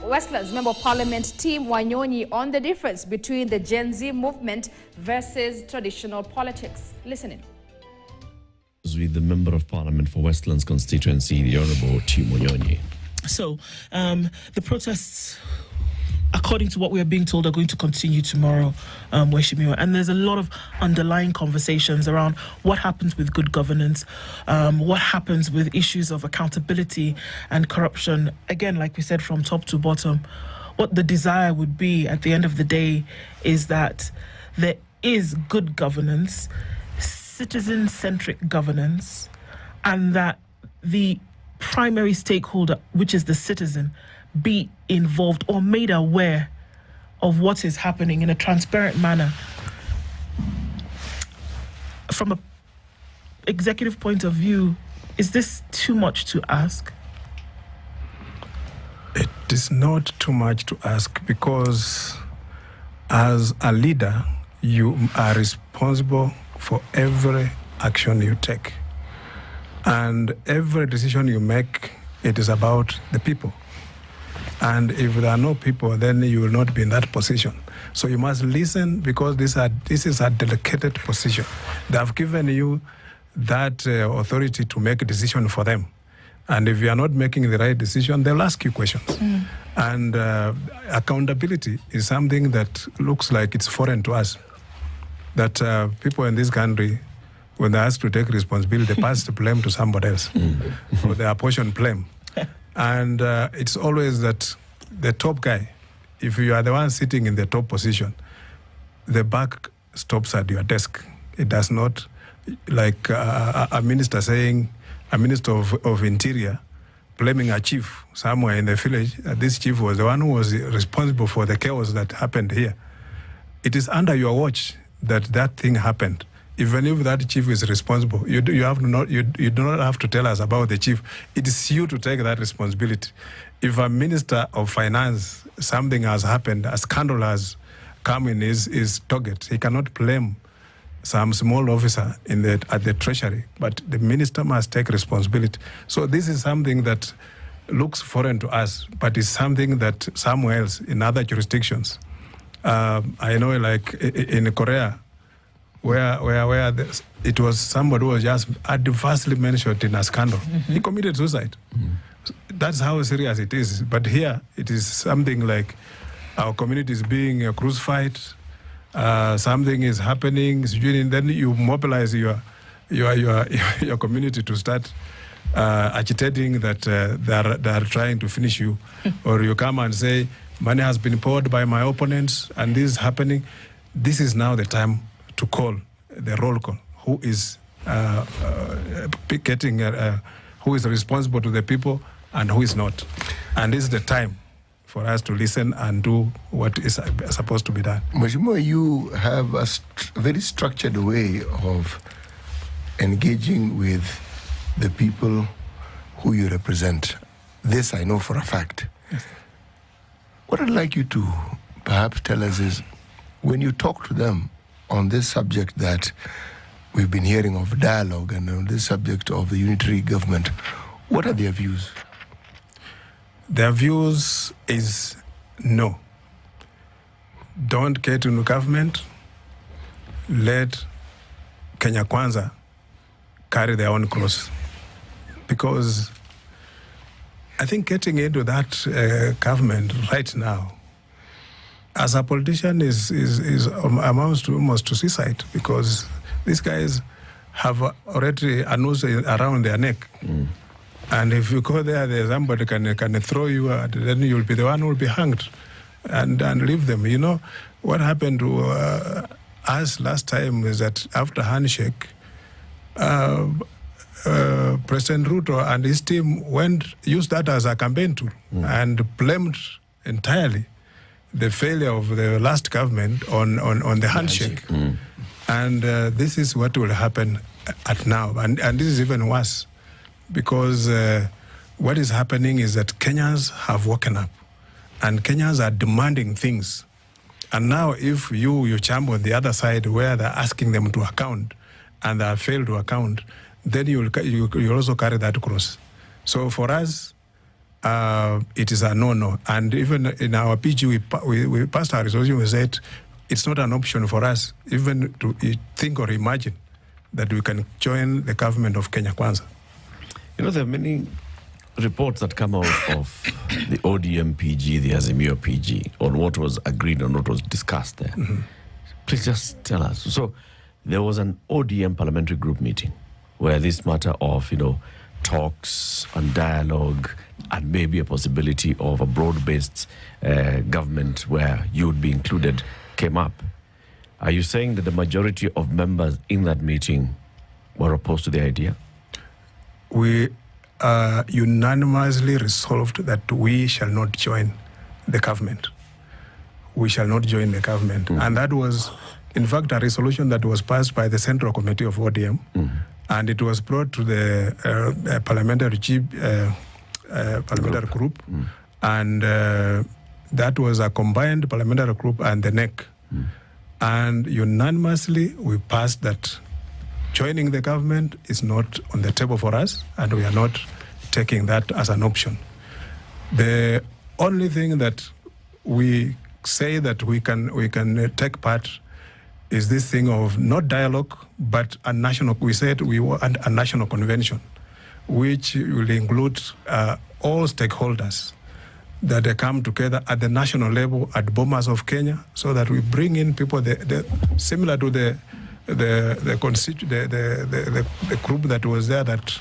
Westlands Member of Parliament Tim Wanyonyi on the difference between the Gen Z movement versus traditional politics. Listen in. With the Member of Parliament for Westlands constituency, the Honourable Tim Wanyonyi. So, the protests, according to what we are being told, are going to continue tomorrow, and there's a lot of underlying conversations around what happens with good governance, what happens with issues of accountability and corruption. Again, like we said, from top to bottom, what the desire would be at the end of the day is that there is good governance, citizen-centric governance, and that the primary stakeholder, which is the citizen, be involved or made aware of what is happening in a transparent manner. From an executive point of view, is this too much to ask? It is not too much to ask, because as a leader, you are responsible for every action you take. And every decision you make, it is about the people. And if there are no people, then you will not be in that position. So you must listen, because this is a delicate position. They have given you that authority to make a decision for them. And if you are not making the right decision, they'll ask you questions. And accountability is something that looks like it's foreign to us. That people in this country, when they're asked to take responsibility, they pass the blame to somebody else, or they apportion blame. And it's always that the top guy, if you are the one sitting in the top position, the buck stops at your desk. It does not, like a minister saying, a minister of interior blaming a chief somewhere in the village, this chief was the one who was responsible for the chaos that happened here. It is under your watch that thing happened. Even if that chief is responsible, you do not have to tell us about the chief. It is you to take that responsibility. If a minister of finance, something has happened, a scandal has come in his target, he cannot blame some small officer at the treasury, but the minister must take responsibility. So this is something that looks foreign to us, but is something that somewhere else in other jurisdictions. I know, like in Korea, where it was somebody who was just adversely mentioned in a scandal. He committed suicide. That's how serious it is. But here, it is something like our community is being crucified, something is happening, then you mobilize your community to start agitating that they are trying to finish you. Or you come and say, money has been poured by my opponents, and this is happening. This is now the time to call the roll call. Who is who is responsible to the people and who is not? And this is the time for us to listen and do what is supposed to be done. Mheshimiwa, you have a very structured way of engaging with the people who you represent. This I know for a fact. Yes. What I'd like you to perhaps tell us is, when you talk to them on this subject that we've been hearing of dialogue, and on this subject of the unitary government, what are their views? Their views is no. Don't get into government. Let Kenya Kwanza carry their own cross. Because I think getting into that government right now, as a politician, amounts to almost to suicide, because these guys have already a noose around their neck. And if you go there, somebody can throw you, then you'll be the one who will be hanged and leave them. You know, what happened to us last time is that after handshake, President Ruto and his team used that as a campaign tool and blamed entirely the failure of the last government on the handshake. And this is what will happen at now. And this is even worse, because what is happening is that Kenyans have woken up, and Kenyans are demanding things. And now if you jump on the other side where they're asking them to account and they have failed to account, then you'll also carry that cross. So for us, it is a no-no. And even in our PG, we passed our resolution. We said it's not an option for us even to think or imagine that we can join the government of Kenya Kwanza. You know, there are many reports that come out of the ODM PG, the Azimio PG, on what was agreed and what was discussed there. Please just tell us. So there was an ODM parliamentary group meeting where this matter of, talks and dialogue and maybe a possibility of a broad-based government where you would be included came up. Are you saying that the majority of members in that meeting were opposed to the idea? We unanimously resolved that we shall not join the government. We shall not join the government. And that was, in fact, a resolution that was passed by the Central Committee of ODM. And it was brought to the parliamentary group. And that was a combined parliamentary group and the NEC. And unanimously, we passed that joining the government is not on the table for us, and we are not taking that as an option. The only thing that we say that we can take part is this thing of not dialogue, but a national. We said we want a national convention, which will include all stakeholders that they come together at the national level at Bomas of Kenya, so that we bring in people similar to the group that was there that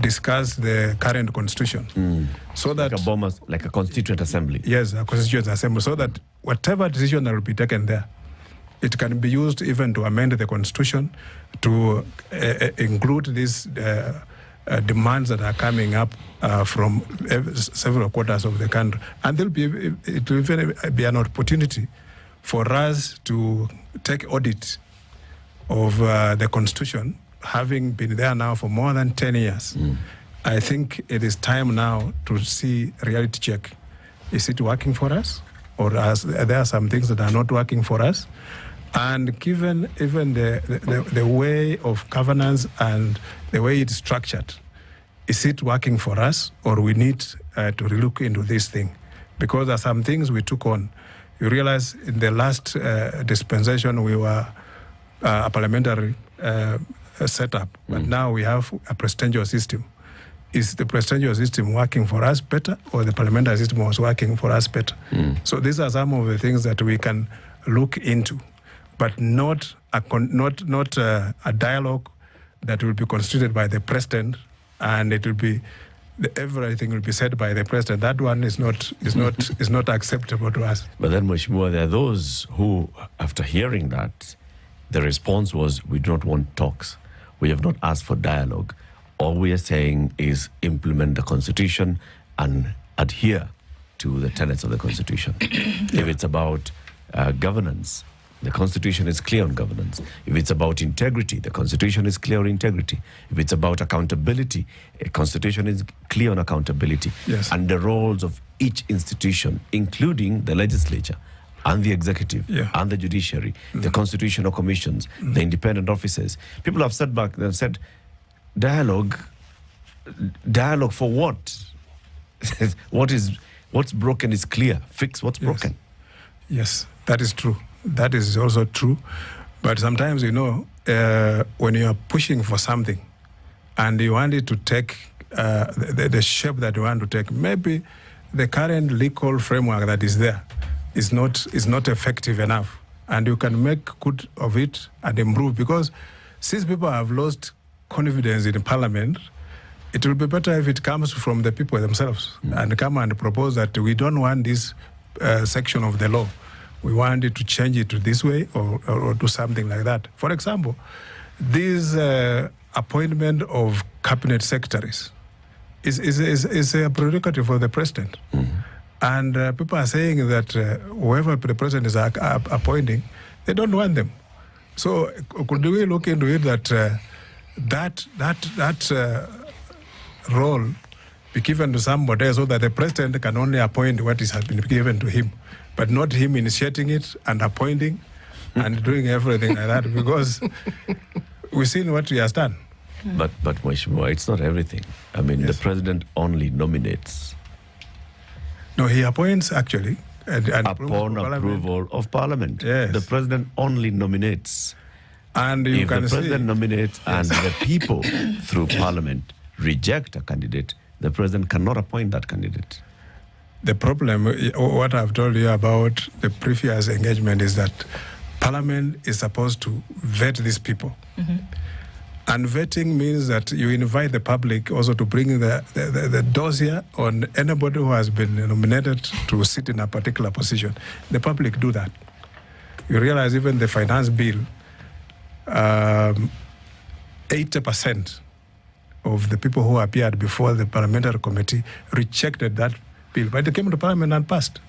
discussed the current constitution. So that like a Bomas, like a constituent assembly. Yes, a constituent assembly, so that whatever decision that will be taken there, it can be used even to amend the constitution to include these demands that are coming up from several quarters of the country. And it will even be an opportunity for us to take audit of the constitution, having been there now for more than 10 years. I think it is time now to see reality check. Is it working for us? Or there are some things that are not working for us? And given even the way of governance and the way it's structured, is it working for us, or we need to look into this thing? Because there are some things we took on. You realize in the last dispensation we were a parliamentary setup, but now we have a presidential system. Is the presidential system working for us better, or the parliamentary system was working for us better? So these are some of the things that we can look into, but not a dialogue that will be constituted by the president, and it will be everything will be said by the president. That one is not acceptable to us. But then, Mheshimiwa, there are those who, after hearing that, the response was, we do not want talks. We have not asked for dialogue. All we are saying is implement the Constitution and adhere to the tenets of the Constitution. If it's about governance, the Constitution is clear on governance. If it's about integrity, the Constitution is clear on integrity. If it's about accountability, the Constitution is clear on accountability. Yes. And the roles of each institution, including the legislature and the executive and the judiciary, the constitutional commissions, the independent offices. People have sat back and said, dialogue for what? What's broken is clear. Fix what's broken. Yes, that is true. That is also true. But sometimes, when you are pushing for something and you want it to take the shape that you want to take, maybe the current legal framework that is there is not effective enough. And you can make good of it and improve, because since people have lost confidence in Parliament, it will be better if it comes from the people themselves and come and propose that we don't want this section of the law. We want it to change it to this way or do something like that. For example, this appointment of cabinet secretaries is a prerogative for the president. And people are saying that whoever the president is appointing, they don't want them. So could we look into it that that role be given to somebody so that the president can only appoint what has been given to him, but not him initiating it and appointing and doing everything like that, because we've seen what he has done. But Mheshimiwa, it's not everything. I mean, the president only nominates No, he appoints actually. And Upon approval of Parliament. Yes. The president only nominates. And you If can the see, president nominates and the people through Parliament reject a candidate, the president cannot appoint that candidate. the problem, what I've told you about the previous engagement is that Parliament is supposed to vet these people. And vetting means that you invite the public also to bring the dossier on anybody who has been nominated to sit in a particular position. The public do that. You realize even the finance bill, 80% of the people who appeared before the parliamentary committee rejected that bill, but it came to Parliament and passed.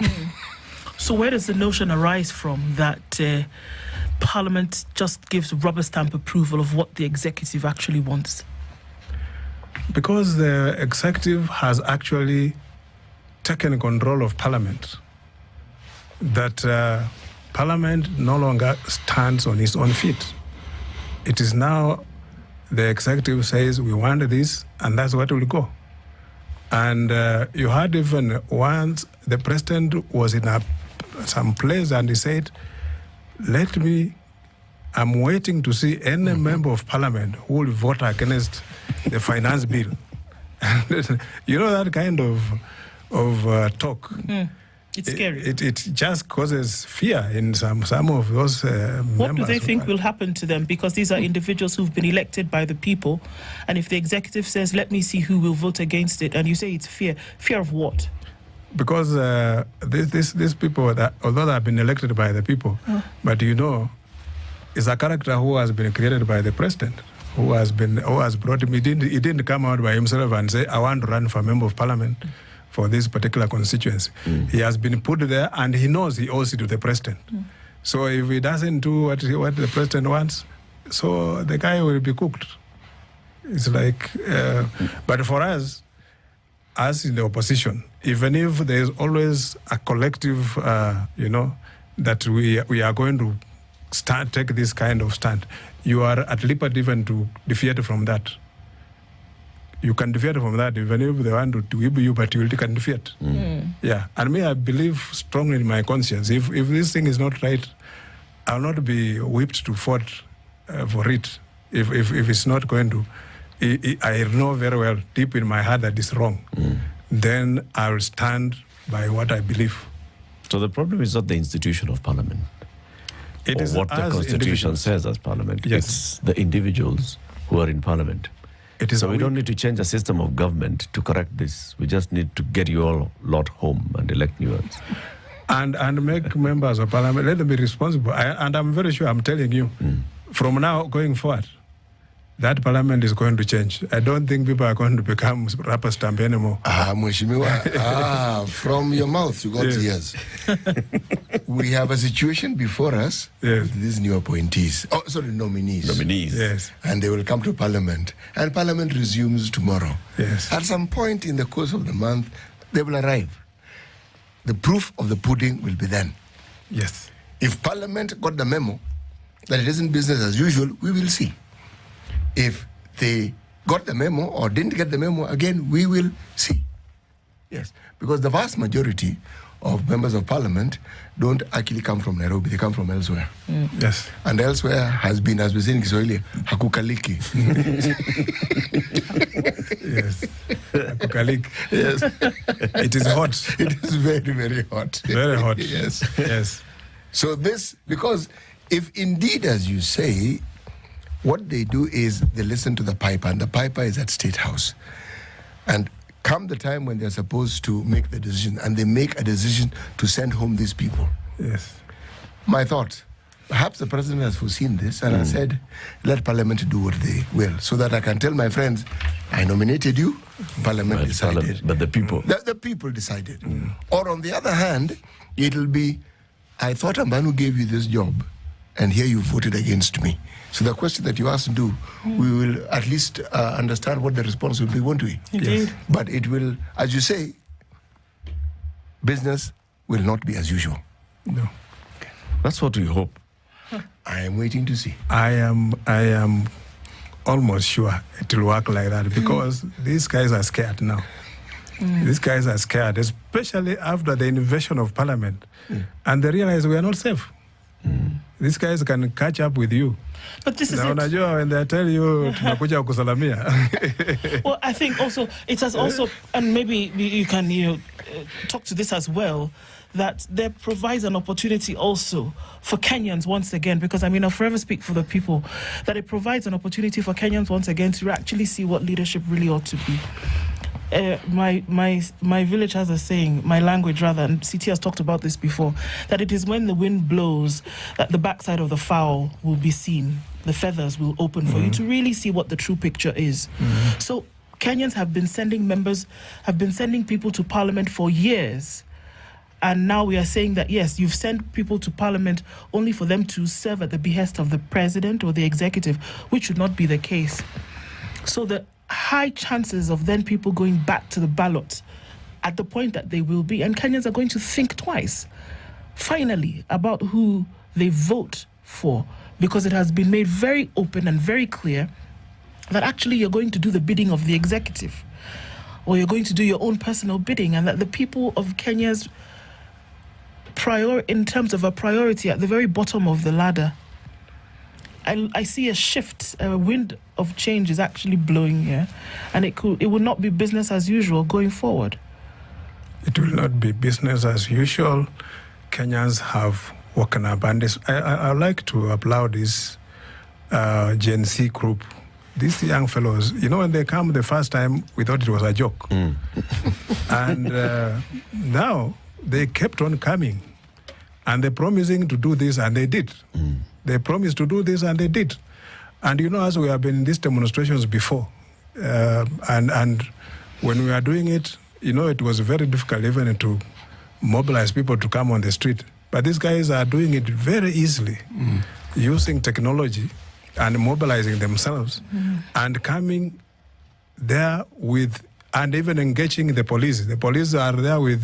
So where does the notion arise from that Parliament just gives rubber stamp approval of what the executive actually wants? Because the executive has actually taken control of Parliament, that Parliament no longer stands on its own feet. It is now the executive says, we want this, and that's what will go. And you heard even once the president was in some place and he said, I'm waiting to see any member of Parliament who will vote against the finance bill. And you know that kind of talk. It's scary. It just causes fear in some of those members. What do they think will happen to them? Because these are individuals who've been elected by the people. And if the executive says, let me see who will vote against it, and you say it's fear of what? Because these people, although they have been elected by the people, but is a character who has been created by the president, who has brought him. He didn't come out by himself and say, I want to run for member of Parliament for this particular constituency. He has been put there, and he knows he owes it to the president. So if he doesn't do what the president wants, so the guy will be cooked. It's like, but for us in the opposition, even if there is always a collective, that we are going to take this kind of stand, you are at liberty even to deviate from that. You can deviate from that, even if they want to whip you, but you can deviate. Yeah, and me, I believe strongly in my conscience. If this thing is not right, I'll not be whipped to fight for it. If it's not going to, I know very well deep in my heart that it's wrong. Then I'll stand by what I believe. So the problem is not the institution of Parliament. It is what the Constitution says as Parliament. Yes. It's the individuals who are in Parliament. So we don't need to change the system of government to correct this. We just need to get you all lot home and elect new ones. And make members of Parliament, let them be responsible. And I'm very sure, I'm telling you, from now going forward, that Parliament is going to change. I don't think people are going to become rubber stamp anymore. Mweshimiwa, from your mouth you got yes. We have a situation before us with these new appointees. Nominees. Yes. And they will come to Parliament. And Parliament resumes tomorrow. Yes. At some point in the course of the month, they will arrive. The proof of the pudding will be then. Yes. If Parliament got the memo that it isn't business as usual, we will see. If they got the memo or didn't get the memo, again, we will see. Yes, because the vast majority of members of Parliament don't actually come from Nairobi, they come from elsewhere. Yes. And elsewhere has been, as we say in Kiswahili, hakukaliki. Yes. Hakukaliki. Yes. It is hot. It is very, very hot. Very hot. Yes. Yes. So because if indeed, as you say, what they do is they listen to the piper, and the piper is at State House. And come the time when they're supposed to make the decision, and they make a decision to send home these people. Yes. My thought, perhaps the president has foreseen this, and I said, let Parliament do what they will, so that I can tell my friends, I nominated you, Parliament decided. But the people. The people decided. Or on the other hand, it'll be, I thought Ambanu gave you this job, and here you voted against me. So the question that you asked do, we will at least understand what the response will be, won't we? Indeed. Yes. But it will, as you say, business will not be as usual. No. That's what we hope. I am waiting to see. I am almost sure it will work like that because these guys are scared now. These guys are scared, especially after the invasion of parliament. And they realize we are not safe. These guys can catch up with you. But this is now, it. Unajua, when they tell you, tunakuja kusalamia. Well, I think also, it has also, and maybe you can, talk to this as well, that there provides an opportunity also for Kenyans once again, because I'll forever speak for the people, that it provides an opportunity for Kenyans once again to actually see what leadership really ought to be. My village has a saying, my language rather, and CT has talked about this before, that it is when the wind blows that the backside of the fowl will be seen. The feathers will open for you to really see what the true picture is. So Kenyans have been sending people to parliament for years. And now we are saying that, yes, you've sent people to parliament only for them to serve at the behest of the president or the executive, which should not be the case. So the high chances of then people going back to the ballot at the point that they will be, and Kenyans are going to think twice, finally, about who they vote for, because it has been made very open and very clear that actually you're going to do the bidding of the executive, or you're going to do your own personal bidding, and that the people of Kenya's in terms of a priority at the very bottom of the ladder, I see a shift, a wind of change is actually blowing here, and it will not be business as usual going forward. It will not be business as usual. Kenyans have woken up, and I like to applaud this Gen Z group. These young fellows, when they come the first time, we thought it was a joke. And now they kept on coming, and they're promising to do this, and they did. They promised to do this, and they did. And as we have been in these demonstrations before, and when we are doing it, it was very difficult even to mobilize people to come on the street. But these guys are doing it very easily, using technology and mobilizing themselves, and coming there and even engaging the police. The police are there with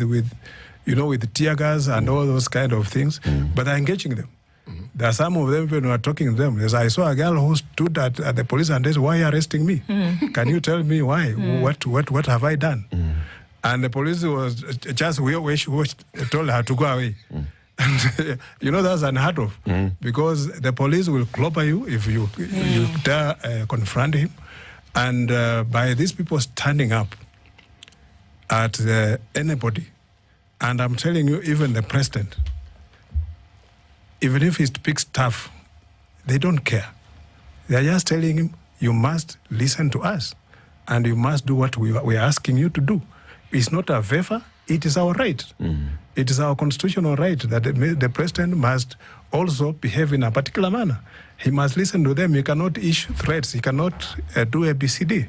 tear gas and all those kind of things, but they're engaging them. There are some of them when we are talking to them. I saw a girl who stood at the police and said, "Why are you arresting me? Can you tell me why? What have I done?" And the police was just told her to go away. And that's unheard of, because the police will clobber you if you dare confront him. And by these people standing up at anybody, and I'm telling you, even the president, even if he speaks tough, they don't care. They're just telling him, you must listen to us, and you must do what we are asking you to do. It's not a favor, it is our right. It is our constitutional right that the president must also behave in a particular manner. He must listen to them. He cannot issue threats. He cannot do ABCD.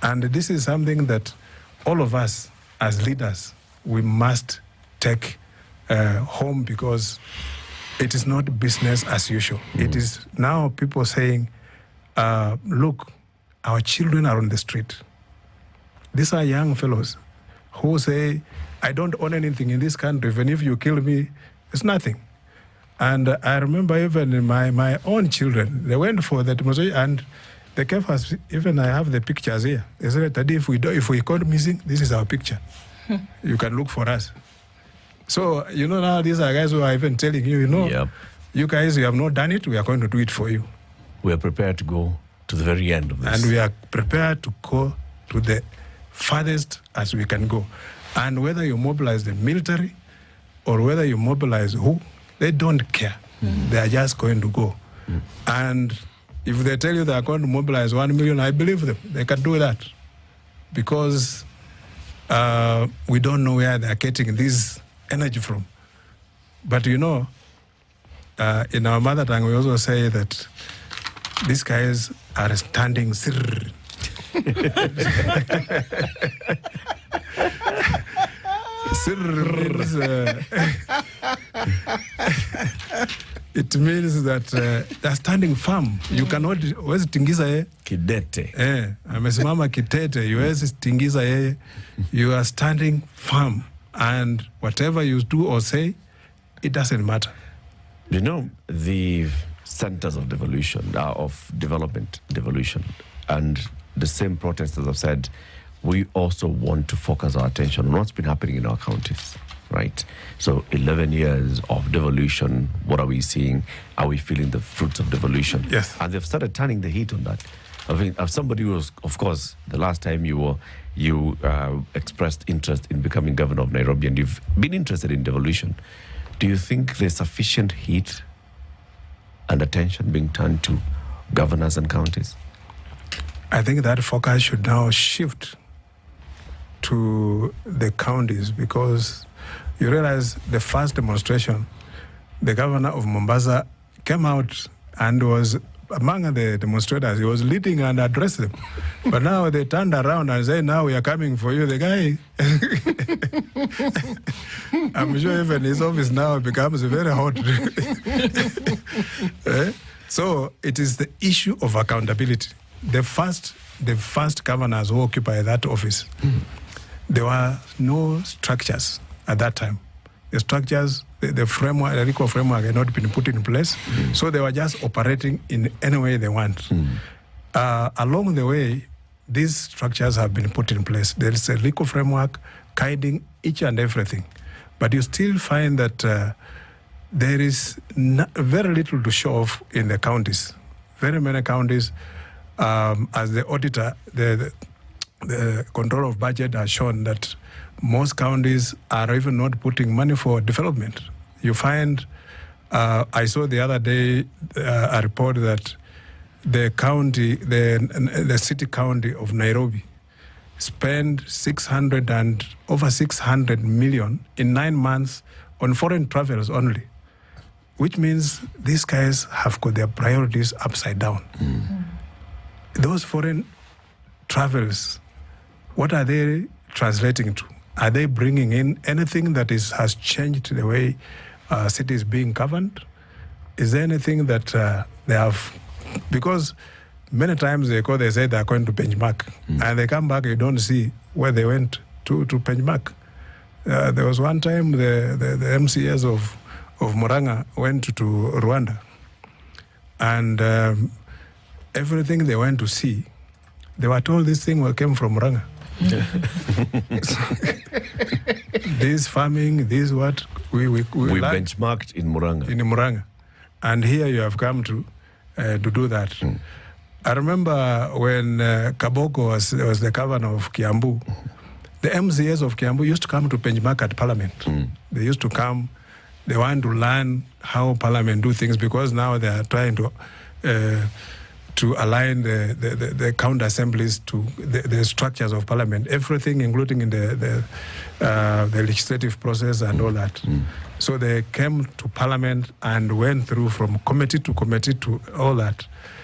And this is something that all of us as leaders, we must take home, because it is not business as usual. It is now people saying, look, our children are on the street. These are young fellows who say, I don't own anything in this country. Even if you kill me, it's nothing. And I remember even my own children, they went for the demonstration, and they gave us, even I have the pictures here. They said, Daddy, if we go missing, this is our picture. You can look for us. So, now these are guys who are even telling you, you guys, you have not done it, we are going to do it for you. We are prepared to go to the very end of this. And we are prepared to go to the farthest as we can go. And whether you mobilize the military or whether you mobilize who, they don't care. They are just going to go. And if they tell you they are going to mobilize 1 million, I believe them. They can do that. Because we don't know where they are getting this energy from. But in our mother tongue, we also say that these guys are standing sirr. Sirr means, it means that they're standing firm. You cannot always tingiza ye. Kidete. Amesimama kitete. You always tingiza ye. You are standing firm. And whatever you do or say, it doesn't matter. The centers of devolution, development, devolution, and the same protesters have said, we also want to focus our attention on what's been happening in our counties, right? So 11 years of devolution, what are we seeing? Are we feeling the fruits of devolution? Yes. And they've started turning the heat on that. I mean, as somebody who was, of course, the last time you expressed interest in becoming governor of Nairobi, and you've been interested in devolution, do you think there's sufficient heat and attention being turned to governors and counties? I think that focus should now shift to the counties, because you realize the first demonstration, the governor of Mombasa came out and was among the demonstrators. He was leading and addressed them. But now they turned around and said, now we are coming for you. The guy, I'm sure even his office now becomes very hot. So it is the issue of accountability. The first governors who occupy that office, there were no structures at that time. The structures, the framework, the legal framework had not been put in place. So they were just operating in any way they want. Along the way, these structures have been put in place. There is a legal framework guiding each and everything. But you still find that there is very little to show off in the counties. Very many counties, as the auditor, the control of budget has shown that most counties are even not putting money for development. You find, I saw the other day a report that the county, the city county of Nairobi spent over 600 million in 9 months on foreign travels only, which means these guys have got their priorities upside down. Those foreign travels, what are they translating to? Are they bringing in anything that has changed the way city is being governed? Is there anything that they have? Because many times they say they are going to benchmark, and they come back, you don't see where they went to benchmark. There was one time the MCS of Murang'a went to Rwanda, and everything they went to see, they were told this thing came from Murang'a. This farming, this what we benchmarked in Murang'a. In Murang'a, and here you have come to do that. I remember when Kaboko was the governor of Kiambu, the MCAs of Kiambu used to come to benchmark at Parliament. They used to come. They want to learn how Parliament do things, because now they are trying to align the county assemblies to the structures of Parliament, everything, including in the legislative process and all that. So they came to Parliament and went through from committee to all that.